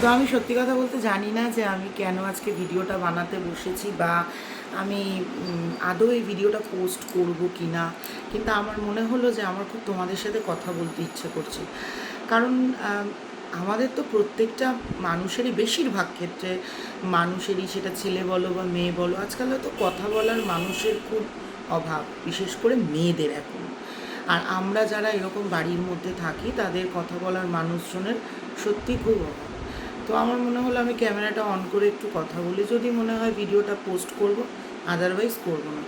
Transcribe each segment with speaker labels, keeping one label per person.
Speaker 1: তো আমি সত্যি কথা বলতে জানি না যে আমি কেন আজকে ভিডিওটা বানাতে বসেছি, বা আমি আদৌ এই ভিডিওটা পোস্ট করব কি না। কিন্তু আমার মনে হলো যে আমার খুব তোমাদের সাথে কথা বলতে ইচ্ছে করছে। কারণ আমাদের তো প্রত্যেকটা মানুষেরই, বেশিরভাগ ক্ষেত্রে মানুষেরই, সেটা ছেলে বলো বা মেয়ে বলো, আজকাল হয়তো কথা বলার মানুষের খুব অভাব, বিশেষ করে মেয়েদের এখন। আর আমরা যারা এরকম বাড়ির মধ্যে থাকি তাদের কথা বলার মানুষজনের সত্যি খুব অভাব। তো আমার মনে হলো আমি ক্যামেরাটা অন করে একটু কথা বলি, যদি মনে হয় ভিডিওটা পোস্ট করব, আদারওয়াইজ করব না।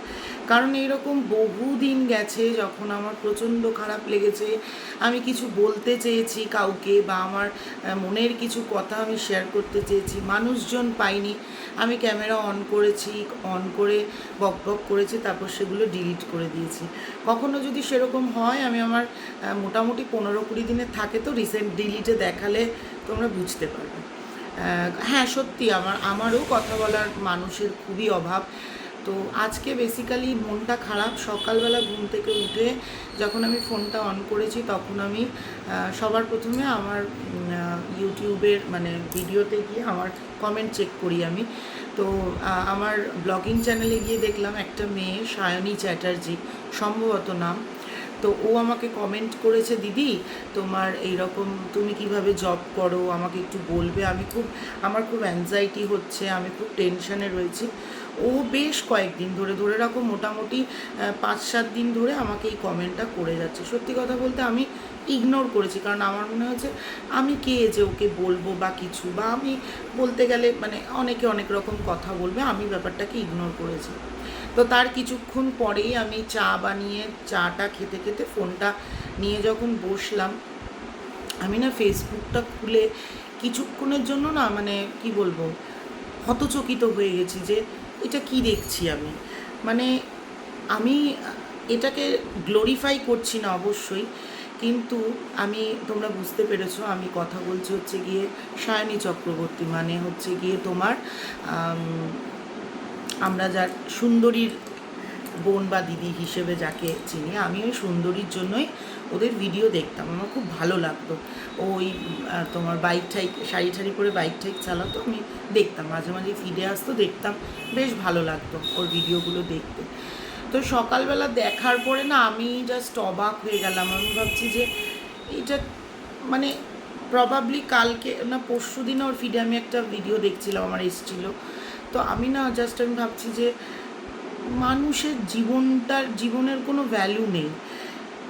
Speaker 1: কারণ এইরকম বহুদিন গেছে যখন আমার প্রচণ্ড খারাপ লেগেছে, আমি কিছু বলতে চেয়েছি কাউকে, বা আমার মনের কিছু কথা আমি শেয়ার করতে চেয়েছি, মানুষজন পাইনি, আমি ক্যামেরা অন করেছি, অন করে বক বক করেছি, তারপর সেগুলো ডিলিট করে দিয়েছি। কখনো যদি সেরকম হয়, আমি আমার মোটামুটি 15-20 দিনের থাকে, তো রিসেন্ট ডিলিটে দেখালে তোমরা বুঝতে পারবে। হ্যাঁ, সত্যি আমারও কথা বলার মানুষের খুবই অভাব। তো আজকে বেসিক্যালি মনটা খারাপ। সকালবেলা ঘুম থেকে উঠে যখন আমি ফোনটা অন করেছি, তখন আমি সবার প্রথমে আমার ইউটিউবের মানে ভিডিওতে গিয়ে আমার কমেন্ট চেক করি আমি। তো আমার ব্লগিং চ্যানেলে গিয়ে দেখলাম একটা মেয়ে, সায়নী চ্যাটার্জি সম্ভবত নাম। তো ও আমাকে কমেন্ট করেছে, দিদি তোমার এইরকম, তুমি কিভাবে জব করো আমাকে একটু বলবে, আমার খুব অ্যাংজাইটি হচ্ছে, আমি খুব টেনশানে রয়েছি। ও বেশ কয়েকদিন ধরে, ধরে রাখো মোটামুটি 5-7 দিন ধরে আমাকে এই কমেন্টটা করে যাচ্ছে। সত্যি কথা বলতে আমি ইগনোর করেছি, কারণ আমার মনে হচ্ছে আমি কে যে ওকে বলবো বা কিছু, বা আমি বলতে গেলে মানে অনেকে অনেক রকম কথা বলবে, আমি ব্যাপারটাকে ইগনোর করেছি। তো তার কিছুক্ষণ পরেই আমি চা বানিয়ে, চাটা খেতে খেতে ফোনটা নিয়ে যখন বসলাম, আমি না ফেসবুকটা খুলে কিছুক্ষণের জন্য না মানে কি বলবো, হতচকিত হয়ে গেছি যে এটা কি দেখছি আমি। মানে আমি এটাকে গ্লোরিফাই করছি না অবশ্যই, কিন্তু তোমরা বুঝতে পেরেছো আমি কথা বলছি হচ্ছে গিয়ে সায়নী চক্রবর্তী, মানে হচ্ছে গিয়ে তোমার আমরা যার সুন্দরীর বোন বা দিদি হিসেবে যাকে চিনি, আমি ওই সুন্দরীর জন্যই ওদের ভিডিও দেখতাম, আমার খুব ভালো লাগতো। ওই তোমার বাইক ঠাইক, শাড়ি ঠাড়ি পরে বাইক ঠাইক চালাতো, আমি দেখতাম, মাঝে মাঝে ফিডে আসতো, দেখতাম, বেশ ভালো লাগতো ওর ভিডিওগুলো দেখতে। তো সকালবেলা দেখার পরে না আমি জাস্ট অবাক হয়ে গেলাম। আমি ভাবছি যে এটা মানে প্রবাবলি কালকে না পরশু দিন ওর ফিডে আমি একটা ভিডিও দেখছিলাম, আমার এসেছিলো। তো আমি ভাবছি যে মানুষের জীবনের কোনো ভ্যালু নেই।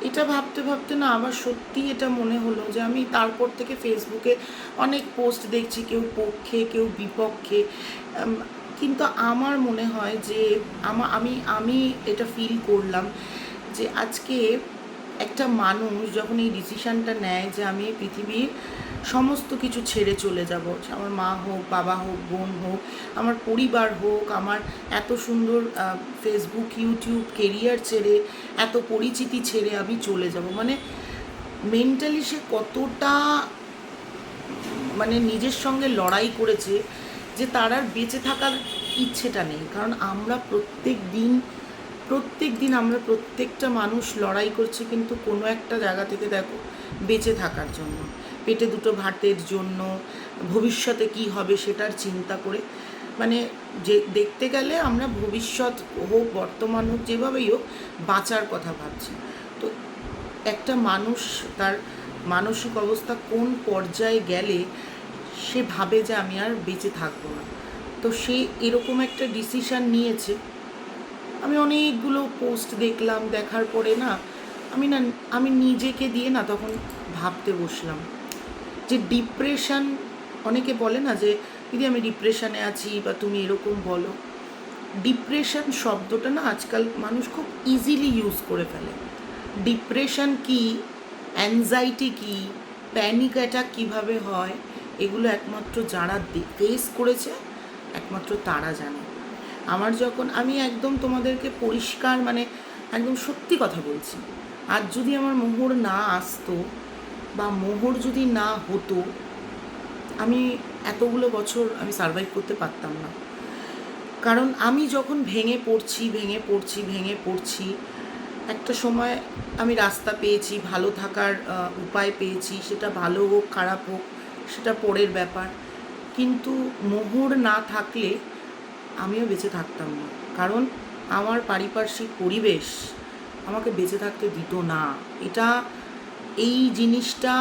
Speaker 1: এটা ভাবতে ভাবতে না আবার সত্যি এটা মনে হলো যে আমি তারপর থেকে ফেসবুকে অনেক পোস্ট দেখছি, কেউ পক্ষে কেউ বিপক্ষে, কিন্তু আমার মনে হয় যে আমি এটা ফিল করলাম যে আজকে একটা মানুষ যখন এই ডিসিশানটা নেয় যে আমি পৃথিবীর সমস্ত কিছু ছেড়ে চলে যাব, আমার মা হোক, বাবা হোক, বোন হোক, আমার পরিবার হোক, আমার এত সুন্দর ফেসবুক, ইউটিউব কেরিয়ার ছেড়ে, এত পরিচিতি ছেড়ে আমি চলে যাব, মানে মেন্টালি সে কতটা মানে নিজের সঙ্গে লড়াই করেছে যে তার আর বেঁচে থাকার ইচ্ছেটা নেই। কারণ আমরা প্রত্যেক দিন আমরা প্রত্যেকটা মানুষ লড়াই করছি, কিন্তু কোনো একটা জায়গা থেকে দেখো বেঁচে থাকার জন্য, পেটে দুটো ভাতের জন্য, ভবিষ্যতে কি হবে সেটার চিন্তা করে, মানে যে দেখতে গেলে আমরা ভবিষ্যৎ হোক, বর্তমান হোক, যেভাবেই হোক বাঁচার কথা ভাবছি। তো একটা মানুষ তার মানসিক অবস্থা কোন পর্যায়ে গেলে সে ভাবে যে আমি আর বেঁচে থাকবো না। তো সে এরকম একটা ডিসিশান নিয়েছে। আমি অনেকগুলো পোস্ট দেখলাম, দেখার পরে না আমি নিজেকে দিয়ে না তখন ভাবতে বসলাম যে ডিপ্রেশন, অনেকে বলে না যে দিদি আমি ডিপ্রেশনে আছি, বা তুমি এরকম বলো। ডিপ্রেশন শব্দটা না আজকাল মানুষ খুব ইজিলি ইউজ করে ফেলে। ডিপ্রেশন কি, অ্যাংজাইটি কি, প্যানিক অ্যাটাক কীভাবে হয়, এগুলো একমাত্র যারা ফেস করেছে একমাত্র তারা জানে। আমি একদম তোমাদেরকে পরিষ্কার মানে একদম সত্যি কথা বলছি, আজ যদি আমার মোহর না আসতো বা মোহর যদি না হতো, আমি এতগুলো বছর আমি সারভাইভ করতে পারতাম না। কারণ আমি যখন ভেঙে পড়ছি, একটা সময় আমি রাস্তা পেয়েছি, ভালো থাকার উপায় পেয়েছি, সেটা ভালো হোক খারাপ হোক সেটা পরের ব্যাপার। কিন্তু মোহর না থাকলে আমিও বেঁচে থাকতাম না, কারণ আমার পারিপার্শ্বিক পরিবেশ আমাকে বেঁচে থাকতে দিত না। এটা এই জিনিসটা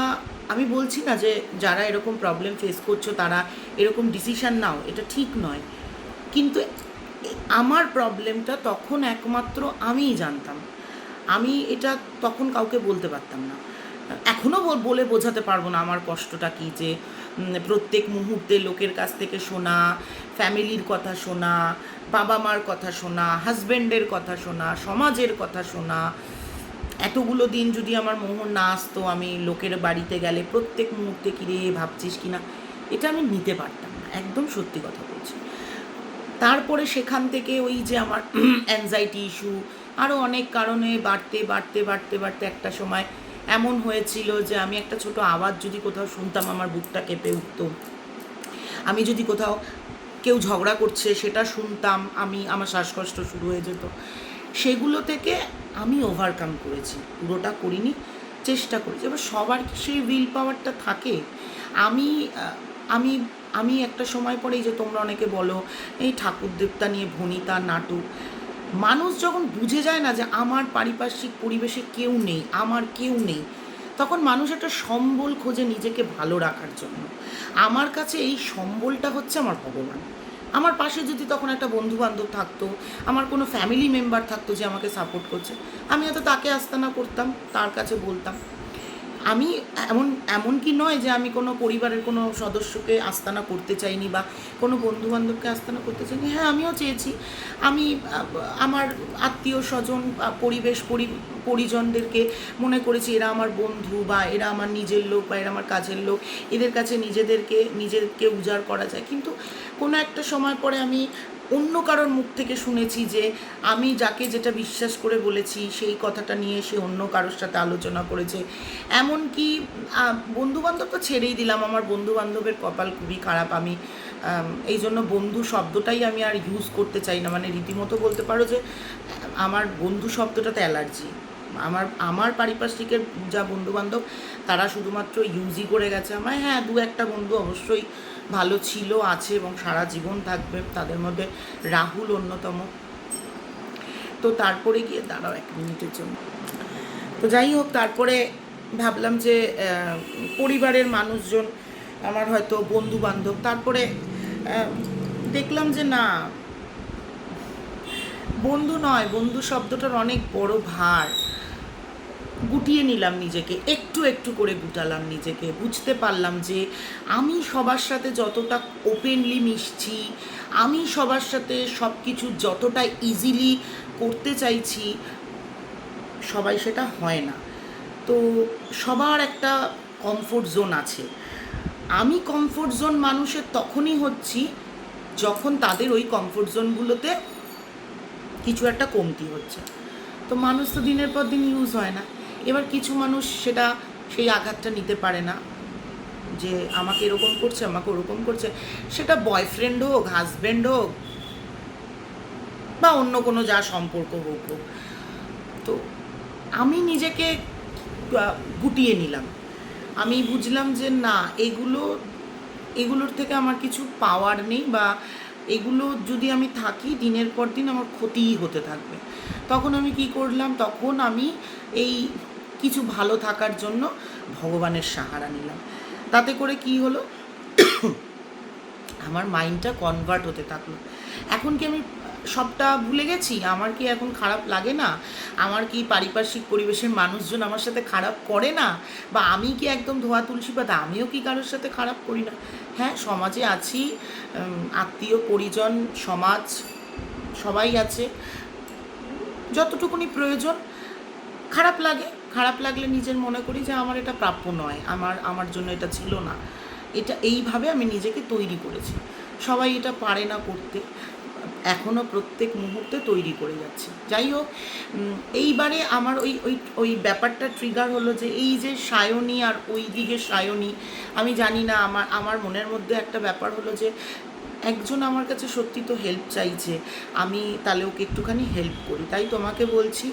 Speaker 1: আমি বলছি না যে যারা এরকম প্রবলেম ফেস করছো তারা এরকম ডিসিশান নাও, এটা ঠিক নয়, কিন্তু আমার প্রবলেমটা তখন একমাত্র আমিই জানতাম। আমি এটা তখন কাউকে বলতে পারতাম না, এখনও বলে বোঝাতে পারবো না আমার কষ্টটা কী, যে প্রত্যেক মুহূর্তে লোকের কাছ থেকে শোনা, ফ্যামিলির কথা শোনা, বাবা মার কথা শোনা, হাজব্যান্ডের কথা শোনা, সমাজের কথা শোনা। এতগুলো দিন যদি আমার মোহর না আসতো, আমি লোকের বাড়িতে গেলে প্রত্যেক মুহূর্তে কিরে ভাবছিস কিনা, এটা আমি নিতে পারতাম না, একদম সত্যি কথা বলছি। তারপরে সেখান থেকে ওই যে আমার অ্যাংজাইটি ইস্যু আরও অনেক কারণে বাড়তে বাড়তে বাড়তে বাড়তে একটা সময় এমন হয়েছিল যে আমি একটা ছোট আওয়াজ যদি কোথাও শুনতাম আমার বুকটা কেঁপে উঠতো। আমি যদি কোথাও কেউ ঝগড়া করছে সেটা শুনতাম, আমার শ্বাসকষ্ট শুরু হয়ে যেত। সেগুলো থেকে আমি ওভারকাম করেছি, পুরোটা করিনি, চেষ্টা করেছি। এবার সবার কি সেই উইল পাওয়ারটা থাকে? আমি আমি আমি একটা সময় পরে, এই যে তোমরা অনেকে বলো এই ঠাকুর দেবতা নিয়ে ভনিতা নাটক, মানুষ যখন বুঝে যায় না যে আমার পারিপার্শ্বিক পরিবেশে কেউ নেই, আমার কেউ নেই, তখন মানুষ একটা সম্বল খোঁজে নিজেকে ভালো রাখার জন্য। আমার কাছে এই সম্বলটা হচ্ছে আমার ভগবান। আমার পাশে যদি তখন একটা বন্ধুবান্ধব থাকতো, আমার কোনো ফ্যামিলি মেম্বার থাকতো যে আমাকে সাপোর্ট করছে, আমি হয়তো তাকে আস্তানা করতাম, তার কাছে বলতাম। আমি এমন কি নয় যে আমি কোনো পরিবারের কোনো সদস্যকে আস্তানা করতে চাইনি বা কোনো বন্ধুবান্ধবকে আস্তানা করতে চাইনি। হ্যাঁ, আমিও চেয়েছি আমি আমার আত্মীয় স্বজন, পরিবেশ পরিজনদেরকে মনে করেছি এরা আমার বন্ধু বা এরা আমার নিজের লোক বা এরা আমার কাজের লোক, এদের কাছে নিজেকে উজাড় করা যায়। কিন্তু কোনো একটা সময় পরে আমি অন্য কারোর মুখ থেকে শুনেছি যে আমি যাকে যেটা বিশ্বাস করে বলেছি সেই কথাটা নিয়ে সে অন্য কারোর সাথে আলোচনা করেছে। এমনকি বন্ধুবান্ধব তো ছেড়েই দিলাম, আমার বন্ধুবান্ধবের কপাল খুবই খারাপ। আমি এই জন্য বন্ধু শব্দটাই আমি আর ইউজ করতে চাই না, মানে রীতিমতো বলতে পারো যে আমার বন্ধু শব্দটাতে অ্যালার্জি। আমার পারিপার্শ্বিকের যা বন্ধুবান্ধব তারা শুধুমাত্র ইউজই করে গেছে আমায়। হ্যাঁ, দু একটা বন্ধু অবশ্যই ভালো ছিল, আছে এবং সারা জীবন থাকবে, তাদের মধ্যে রাহুল অন্যতম। তো তারপরে গিয়ে দাঁড়াও 1 মিনিটের জন্য। তো যাই হোক, তারপরে ভাবলাম যে পরিবারের মানুষজন, আমার হয়তো বন্ধু বান্ধব, তারপরে দেখলাম যে না, বন্ধু নয়, বন্ধু শব্দটার অনেক বড় ভার। গুটিয়ে নিলাম নিজেকে, একটু একটু করে গুটালাম নিজেকে, বুঝতে পারলাম যে আমি সবার সাথে যতটা ওপেনলি মিশছি, আমি সবার সাথে সব কিছু যতটা ইজিলি করতে চাইছি, সবাই সেটা হয় না। তো সবার একটা কমফোর্ট জোন আছে। আমি কমফোর্ট জোন মানুষের তখনই হচ্ছি যখন তাদের ওই কমফোর্ট জোনগুলোতে কিছু একটা কমতি হচ্ছে। তো মানুষ তো দিনের পর দিন ইউজ হয় না। এবার কিছু মানুষ সেই আঘাতটা নিতে পারে না, যে আমাকে এরকম করছে, আমাকে ওরকম করছে, সেটা বয়ফ্রেন্ড হোক, হাজব্যান্ড হোক বা অন্য কোনো যা সম্পর্ক হোক। তো আমি নিজেকে গুটিয়ে নিলাম। আমি বুঝলাম যে না, এগুলোর থেকে আমার কিছু পাওয়ার নেই, বা এগুলো যদি আমি থাকি দিনের পর দিন আমার ক্ষতিই হতে থাকবে। তখন আমি কি করলাম, তখন আমি এই কিছু ভালো থাকার জন্য ভগবানের সাহারা নিলাম। তাতে করে কি হলো, আমার মাইন্ডটা কনভার্ট হতে থাকলো। এখন কি আমি সবটা ভুলে গেছি? আমার কি এখন খারাপ লাগে না? আমার কি পারিপার্শ্বিক পরিবেশের মানুষজন আমার সাথে খারাপ করে না? বা আমি কি একদম ধোয়া তুলসী পাতা, আমিও কি কারোর সাথে খারাপ করি না? হ্যাঁ, সমাজে আছি, আত্মীয় পরিজন সমাজ সবাই আছে, যতটুকুনি প্রয়োজন। খারাপ লাগলে নিজের মনে করি যে আমার এটা প্রাপ্য নয়, আমার জন্য এটা ছিল না। এইভাবে আমি নিজেকে তৈরি করেছি। সবাই এটা পারে না করতে, এখনও প্রত্যেক মুহূর্তে তৈরি করে যাচ্ছে। যাই হোক, এইবারে আমার ওই ব্যাপারটা ট্রিগার হলো যে এই যে সায়নী আর ওই দিকে সায়নী, আমি জানি না, আমার মনের মধ্যে একটা ব্যাপার হলো যে একজন আমার কাছে সত্যি তো হেল্প চাইছে, আমি তাহলে ওকে একটুখানি হেল্প করি। তাই তোমাকে বলছি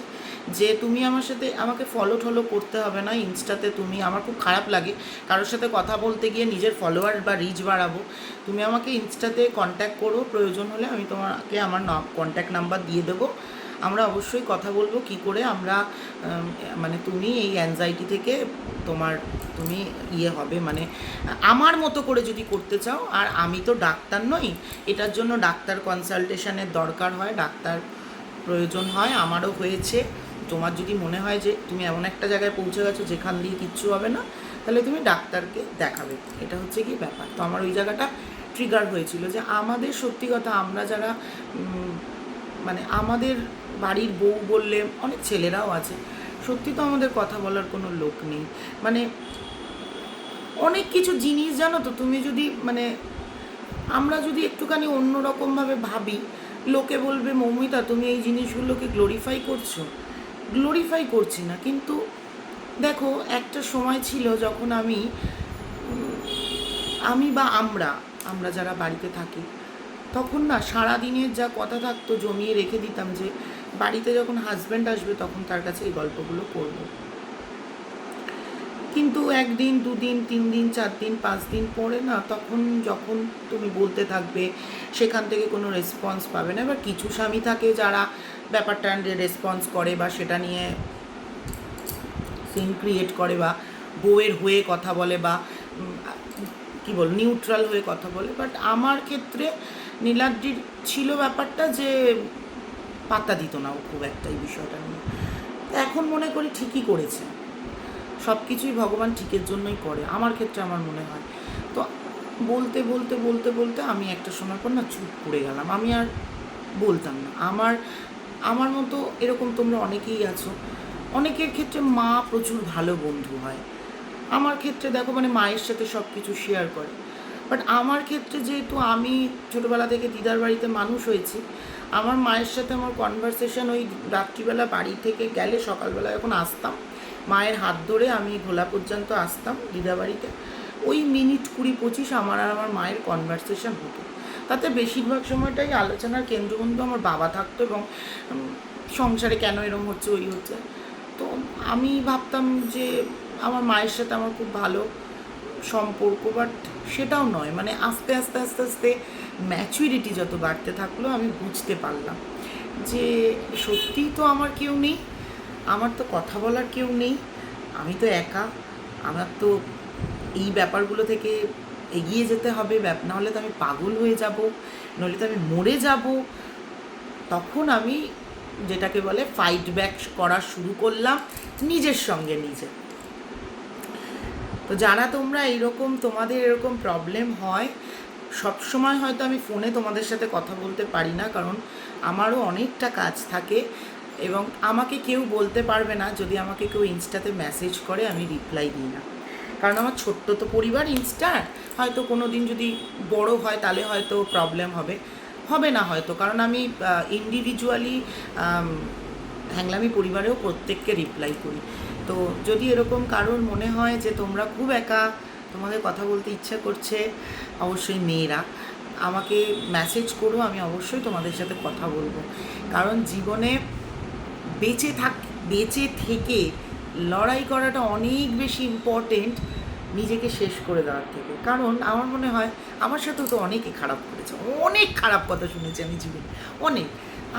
Speaker 1: যে তুমি আমার সাথে, আমাকে ফলো করতে হবে না ইনস্টাতে। তুমি, আমার খুব খারাপ লাগে কারোর সাথে কথা বলতে গিয়ে নিজের ফলোয়ার বা রিচ বাড়াবো। তুমি আমাকে ইনস্টাতে কন্ট্যাক্ট করো, প্রয়োজন হলে আমি তোমাকে আমার কন্ট্যাক্ট নাম্বার দিয়ে দেবো। আমরা অবশ্যই কথা বলবো কি করে আমরা মানে তুমি এই অ্যাংজাইটি থেকে তুমি হবে, মানে আমার মতো করে যদি করতে চাও। আর আমি তো ডাক্তার নই, এটার জন্য ডাক্তার কনসালটেশনের দরকার হয়, ডাক্তার প্রয়োজন হয়, আমারও হয়েছে। তোমার যদি মনে হয় যে তুমি এমন একটা জায়গায় পৌঁছে গেছো যেখান দিয়ে কিচ্ছু হবে না, তাহলে তুমি ডাক্তারকে দেখাবে, এটা হচ্ছে কি ব্যাপার। তো আমার ওই জায়গাটা ট্রিগার হয়েছিল যে আমাদের সত্যি কথা, আমরা যারা মানে আমাদের বাড়ির বউ বললে অনেক ছেলেরাও আছে, সত্যি তো আমাদের কথা বলার কোনো লোক নেই। মানে অনেক কিছু জিনিস জানো তো, তুমি যদি মানে আমরা যদি একটুখানি অন্যরকমভাবে ভাবি, লোকে বলবে মৌমিতা তুমি এই জিনিসগুলোকে গ্লোরিফাই করছো। গ্লোরিফাই করছি না, কিন্তু দেখো একটা সময় ছিল যখন আমি বা আমরা যারা বাড়িতে থাকি, তখন না সারাদিনের যা কথা থাকতো জমিয়ে রেখে দিতাম যে বাড়িতে যখন হাজব্যান্ড আসবে তখন তার কাছে এই গল্পগুলো করবো। কিন্তু একদিন, দুদিন, 3 দিন, 4 দিন, 5 দিন পরে না, তখন যখন তুমি বলতে থাকবে সেখান থেকে কোনো রেসপন্স পাবে না। এবার কিছু স্বামী থাকে যারা ব্যাপারটা রেসপন্স করে বা সেটা নিয়ে সিন ক্রিয়েট করে বা বউয়ের হয়ে কথা বলে বা কী বল নিউট্রাল হয়ে কথা বলে। বাট আমার ক্ষেত্রে নীলাদ্রির ছিল ব্যাপারটা যে পাত্তা দিত না ও খুব একটা এই বিষয়টা নিয়ে। এখন মনে করি ঠিকই করেছে, সব কিছুই ভগবান ঠিকের জন্যই করে, আমার ক্ষেত্রে আমার মনে হয়। তো বলতে বলতে বলতে বলতে আমি একটা সময় পর না চুপ করে গেলাম, আমি আর বলতাম না। আমার মতো এরকম তোমরা অনেকেই আছো, অনেকের ক্ষেত্রে মা প্রচুর ভালো বন্ধু হয়। আমার ক্ষেত্রে দেখো মানে মায়ের সাথে সব কিছু শেয়ার করে। বাট আমার ক্ষেত্রে যেহেতু আমি ছোটোবেলা থেকে দিদার বাড়িতে মানুষ হয়েছি, আমার মায়ের সাথে আমার কনভারসেশন ওই রাত্রিবেলা বাড়ি থেকে গেলে সকালবেলা যখন আসতাম, মায়ের হাত ধরে আমি ঘোলা পর্যন্ত আসতাম দিদাবাড়িতে, ওই মিনিট 20-25 আমার আর আমার মায়ের কনভারসেশন হতো। তাতে বেশিরভাগ সময়টাই আলোচনার কেন্দ্রবিন্দু আমার বাবা থাকতো এবং সংসারে কেন এরম হচ্ছে ওই হচ্ছে। তো আমি ভাবতাম যে আমার মায়ের সাথে আমার খুব ভালো সম্পর্ক, বাট সেটাও নয়। মানে আস্তে আস্তে আস্তে আস্তে ম্যাচুরিটি যত বাড়তে থাকলো আমি বুঝতে পারলাম যে সত্যিই তো আমার কেউ নেই, আমার তো কথা বলার কেউ নেই, আমি তো একা। আমার তো এই ব্যাপারগুলো থেকে এগিয়ে যেতে হবে, নাহলে তো আমি পাগল হয়ে যাব, নাহলে তো আমি মরে যাব। তখন আমি যেটাকে বলে ফাইট ব্যাক করা শুরু করলাম নিজের সঙ্গে নিজে। তো যারা তোমরা এইরকম, তোমাদের এরকম প্রবলেম হয়, সব সময় হয়তো আমি ফোনে তোমাদের সাথে কথা বলতে পারি না, কারণ আমারও অনেকটা কাজ থাকে এবং আমাকে কেউ বলতে পারবে না যদি আমাকে কেউ ইনস্টাতে মেসেজ করে আমি রিপ্লাই দিই না। কারণ আমার ছোট্ট তো পরিবার ইনস্টা, হয়তো কোনো দিন যদি বড় হয় তাহলে হয়তো প্রবলেম হবে না হয়তো, কারণ আমি ইন্ডিভিজুয়ালি হ্যাংলামি পরিবারেও প্রত্যেককে রিপ্লাই করি। তো যদি এরকম কারোর মনে হয় যে তোমরা খুব একা, তোমাদের কথা বলতে ইচ্ছা করছে, অবশ্যই মেয়েরা আমাকে মেসেজ করো, আমি অবশ্যই তোমাদের সাথে কথা বলবো। কারণ জীবনে বেঁচে থেকে লড়াই করাটা অনেক বেশি ইম্পর্টেন্ট নিজেকে শেষ করে দেওয়ার থেকে। কারণ আমার মনে হয় আমার সাথেও তো অনেকে খারাপ করেছে, অনেক খারাপ কথা শুনেছি আমি জীবনে, অনেক।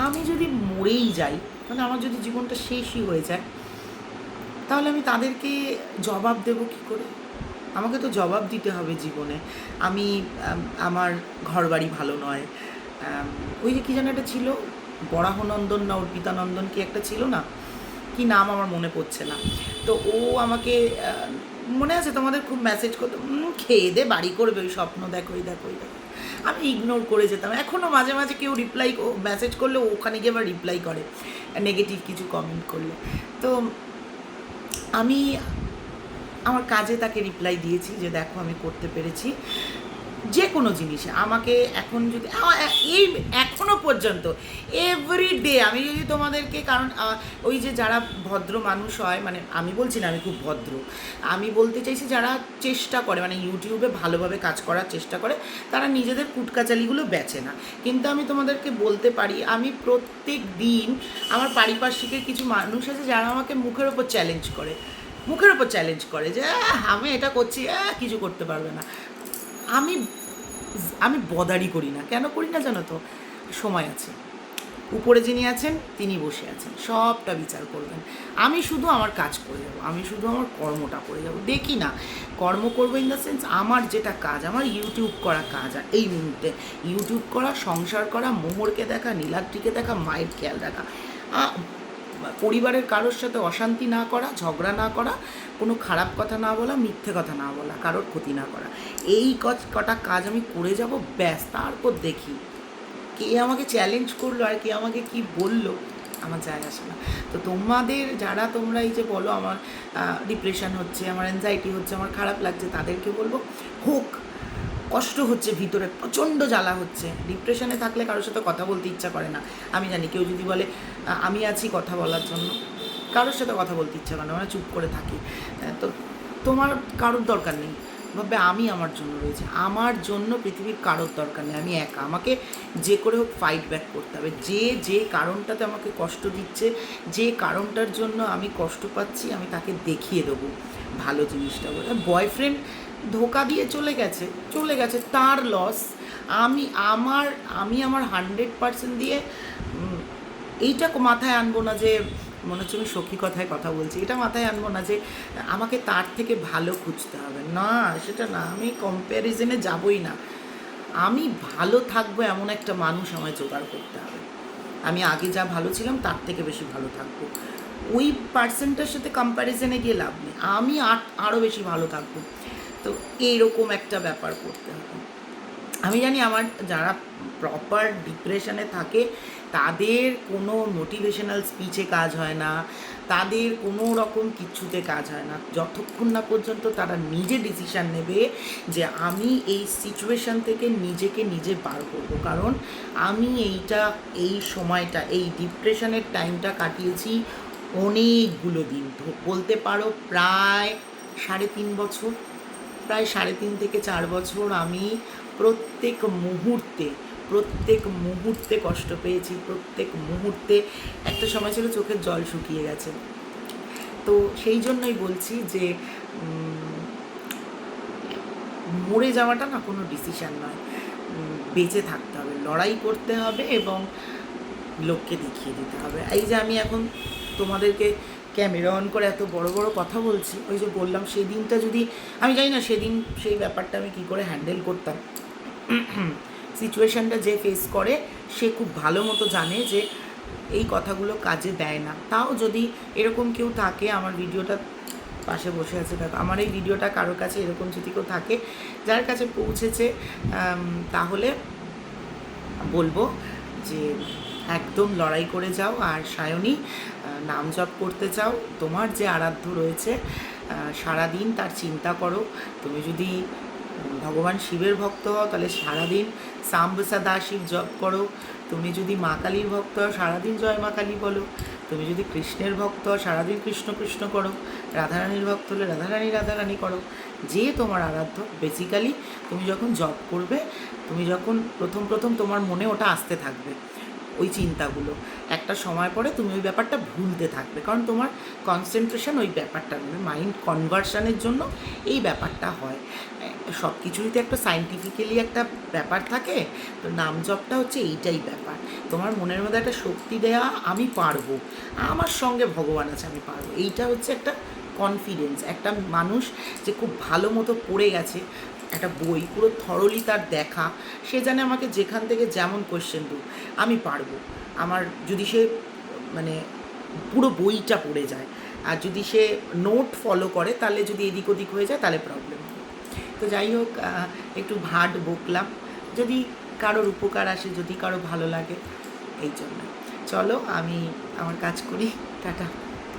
Speaker 1: আমি যদি মরেই যাই, মানে আমার যদি জীবনটা শেষই হয়ে যায়, তাহলে আমি তাদেরকে জবাব দেবো কী করে? আমাকে তো জবাব দিতে হবে জীবনে। আমার ঘরবাড়ি ভালো নয়, ওই যে কী যেন একটা ছিল, বরাহনন্দন না অর্পিতানন্দন কি একটা ছিল না, কি নাম আমার মনে পড়ছে না। তো ও আমাকে মনে আছে তোমাদের খুব মেসেজ করতো, খেয়ে দে বাড়ি করবে, ওই স্বপ্ন দেখো, ওই দেখো, ওই দেখো। আমি ইগনোর করে যেতাম। এখনও মাঝে মাঝে কেউ মেসেজ করলে ওখানে গিয়ে আবার রিপ্লাই করে, নেগেটিভ কিছু কমেন্ট করলে। তো আমি আমার কাজে তাকে রিপ্লাই দিয়েছি যে দেখো আমি করতে পেরেছি, যে কোনো জিনিসে আমাকে এখন যদি এই এখনও পর্যন্ত এভরিডে আমি যদি তোমাদেরকে, কারণ ওই যে যারা ভদ্র মানুষ হয়, মানে আমি বলছি না আমি খুব ভদ্র, আমি বলতে চাইছি যারা চেষ্টা করে, মানে ইউটিউবে ভালোভাবে কাজ করার চেষ্টা করে, তারা নিজেদের কুটকাচালিগুলো বেচে না। কিন্তু আমি তোমাদেরকে বলতে পারি, আমি প্রত্যেক দিন আমার পারিপার্শ্বিকের কিছু মানুষ আছে যারা আমাকে মুখের ওপর চ্যালেঞ্জ করে যে আমি এটা করছি, কিছু করতে পারবে না। আমি আমি বদারি করি না। কেন করি না জানো তো? সময় আছে, উপরে যিনি আছেন তিনি বসে আছেন, সবটা বিচার করবেন। আমি শুধু আমার কাজ করে যাবো, আমি শুধু আমার কর্মটা করে যাব। দেখি না কর্ম করবো ইন দ্য সেন্স আমার যেটা কাজ, আমার ইউটিউব করা কাজ। আর এই মুহূর্তে ইউটিউব করা, সংসার করা, মোহরকে দেখা, নীলাদ্রিকে দেখা, মায়ের খেয়াল রাখা, পরিবারের কারোর সাথে অশান্তি না করা, ঝগড়া না করা, কোনো খারাপ কথা না বলা, মিথ্যে কথা না বলা, কারোর ক্ষতি না করা, এই কটা কাজ আমি করে যাব, ব্যাস। তারপর দেখি কে আমাকে চ্যালেঞ্জ করলো আর কে আমাকে কি বললো, আমার যায় আসে না। তো তোমাদের যারা তোমরা এই যে বলো আমার ডিপ্রেশন হচ্ছে, আমার অ্যাংজাইটি হচ্ছে, আমার খারাপ লাগছে, তাদেরকে বলবো হোক, কষ্ট হচ্ছে, ভিতরে প্রচণ্ড জ্বালা হচ্ছে। ডিপ্রেশনে থাকলে কারোর সাথে কথা বলতে ইচ্ছা করে না। আমি জানি কেউ যদি বলে আমি আছি কথা বলার জন্য, কারোর সাথে কথা বলতে ইচ্ছা করে না, মানে চুপ করে থাকি। তো তোমার কারোর দরকার নেই, ভাববে আমি আমার জন্য রয়েছে, আমার জন্য পৃথিবীর কারোর দরকার নেই, আমি একা। আমাকে যে করে হোক ফাইট ব্যাক করতে হবে। যে কারণটাতে আমাকে কষ্ট দিচ্ছে, যে কারণটার জন্য আমি কষ্ট পাচ্ছি, আমি তাকে দেখিয়ে দেবো ভালো জিনিসটা। বলে বয়ফ্রেন্ড ধোকা দিয়ে চলে গেছে, তার লস। আমি আমার 100% দিয়ে এইটা মাথায় আনবো না যে মনে হচ্ছে আমি সখী কথায় কথা বলছি, এটা মাথায় আনবো না যে আমাকে তার থেকে ভালো খুঁজতে হবে, না সেটা না, আমি কম্প্যারিজনে যাবই না। আমি ভালো থাকবো এমন একটা মানুষ আমায় জোগাড় করতে হবে। আমি আগে যা ভালো ছিলাম তার থেকে বেশি ভালো থাকবো, ওই পার্সনটার সাথে কম্প্যারিজনে গিয়ে লাভ নেই, আমি আরও বেশি ভালো থাকবো। তো এইরকম একটা ব্যাপার করতে হবে। আমি জানি আমার যারা প্রপার ডিপ্রেশনে থাকে তাদের কোনো মোটিভেশনাল স্পিচে কাজ হয় না, তাদের কোনো রকম কিচ্ছুতে কাজ হয় না, যতক্ষণ না পর্যন্ত তারা নিজে ডিসিশান নেবে যে আমি এই সিচুয়েশান থেকে নিজেকে নিজে বার করবো। কারণ আমি এই সময়টা, এই ডিপ্রেশনের টাইমটা কাটিয়েছি অনেকগুলো দিন, বলতে পারো প্রায় 3.5 বছর, প্রায় 3.5 থেকে 4 বছর আমি প্রত্যেক মুহূর্তে কষ্ট পেয়েছি, প্রত্যেক মুহূর্তে একটা সময় ছিল চোখের জল শুকিয়ে গেছে। তো সেই জন্যই বলছি যে মরে যাওয়াটা না কোনো ডিসিশান নয়, বেঁচে থাকতে হবে, লড়াই করতে হবে এবং লোককে দেখিয়ে দিতে হবে। এই যে আমি এখন তোমাদেরকে ক্যামেরা অন করে এত বড় বড় কথা বলছি, ওই যে বললাম সেদিনটা যদি আমি জানি না সেদিন সেই ব্যাপারটা আমি কী করে হ্যান্ডেল করতাম। সিচুয়েশানটা যে ফেস করে সে খুব ভালো মতো জানে যে এই কথাগুলো কাজে দেয় না। তাও যদি এরকম কেউ থাকে, আমার ভিডিওটা পাশে বসে আছে দেখো, আমার এই ভিডিওটা কারোর কাছে এরকম যদি কেউ থাকে যার কাছে পৌঁছেছে, তাহলে বলবো যে একদম লড়াই করে যাও। আর সায়নী, নাম জপ করতে চাও, তোমার যে আরাধ্য রয়েছে সারাদিন তার চিন্তা করো। তুমি যদি ভগবান শিবের ভক্ত হও তাহলে সারাদিন সাম্ব সদা শিব জপ করো। তুমি যদি মা কালীর ভক্ত হও সারাদিন জয় মা কালী বলো। তুমি যদি কৃষ্ণের ভক্ত হও সারাদিন কৃষ্ণ কৃষ্ণ করো। রাধারানীর ভক্ত হলে রাধারানী করো। যে তোমার আরাধ্য, বেসিক্যালি তুমি যখন জপ করবে, তুমি যখন প্রথম তোমার মনে ওটা আসতে থাকবে, ওই চিন্তাগুলো একটা সময় পরে তুমি ওই ব্যাপারটা ভুলতে থাকবে, কারণ তোমার কনসেন্ট্রেশন ওই ব্যাপারটা নেবে। মাইন্ড কনভার্সনের জন্য এই ব্যাপারটা হয়। সব কিছুই তো একটা সায়েন্টিফিক্যালি একটা ব্যাপার থাকে, তো নাম জপটা হচ্ছে এইটাই ব্যাপার। তোমার মনের মধ্যে একটা শক্তি দেওয়া, আমি পারবো, আমার সঙ্গে ভগবান আছে, আমি পারবো, এইটা হচ্ছে একটা কনফিডেন্স। একটা মানুষ যে খুব ভালো মতো পড়ে গেছে একটা বই, পুরো থরলি তার দেখা, সে জানে আমাকে যেখান থেকে যেমন কোয়েশ্চেন দিই আমি পারবো। আমার যদি সে মানে পুরো বইটা পড়ে যায়, আর যদি সে নোট ফলো করে, তাহলে যদি এদিক ওদিক হয়ে যায় তাহলে প্রবলেম হবে। তো যাই হোক, একটু ভাট বকলাম, যদি কারোর উপকার আসে, যদি কারো ভালো লাগে, এই জন্য। চলো আমি আমার কাজ করি, টাটা।